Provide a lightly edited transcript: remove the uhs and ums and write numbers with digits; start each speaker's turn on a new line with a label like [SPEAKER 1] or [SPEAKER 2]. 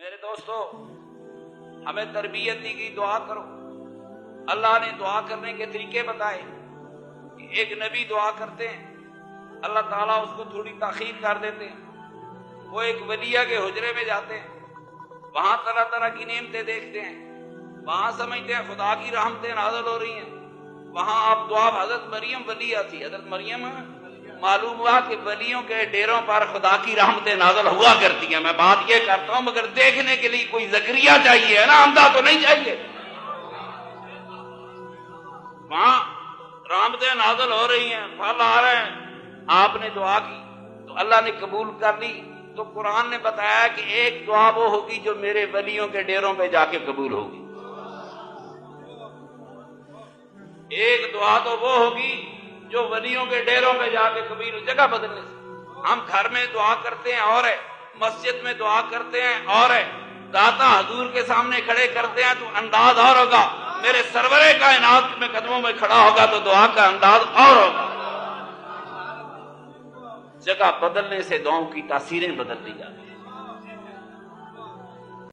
[SPEAKER 1] میرے دوستو، ہمیں تربیت دی گئی دعا کرو۔ اللہ نے دعا کرنے کے طریقے بتائے کہ ایک نبی دعا کرتے ہیں، اللہ تعالیٰ اس کو تھوڑی تاخیر کر دیتے ہیں، وہ ایک ولیہ کے حجرے میں جاتے ہیں، وہاں طرح طرح کی نعمتیں دیکھتے ہیں، وہاں سمجھتے ہیں خدا کی رحمتیں نازل ہو رہی ہیں۔ وہاں آپ دعا، حضرت مریم ولیہ تھی، حضرت مریم معلوم ہوا کہ ولیوں کے ڈیروں پر خدا کی رحمتیں نازل ہوا کرتی ہیں۔ میں بات یہ کرتا ہوں مگر دیکھنے کے لیے کوئی زکریہ چاہیے ہے نا، اندھا تو نہیں چاہیے۔ وہاں رحمتیں نازل ہو رہی ہیں، پھل آ رہے ہیں، آپ نے دعا کی تو اللہ نے قبول کر لی۔ تو قرآن نے بتایا کہ ایک دعا وہ ہوگی جو میرے ولیوں کے ڈیروں پہ جا کے قبول ہوگی، ایک دعا تو وہ ہوگی جو ولیوں کے ڈیروں پہ جا کے قبول، جگہ بدلنے سے۔ ہم گھر میں دعا کرتے ہیں اور ہے، مسجد میں دعا کرتے ہیں اور ہے، داتا حضور کے سامنے کھڑے کرتے ہیں تو انداز اور ہوگا، میرے سرور کائنات میں قدموں میں کھڑا ہوگا تو دعا کا انداز اور ہوگا۔ جگہ بدلنے سے دعاؤں کی تاثیریں بدل دی جاتی ہیں۔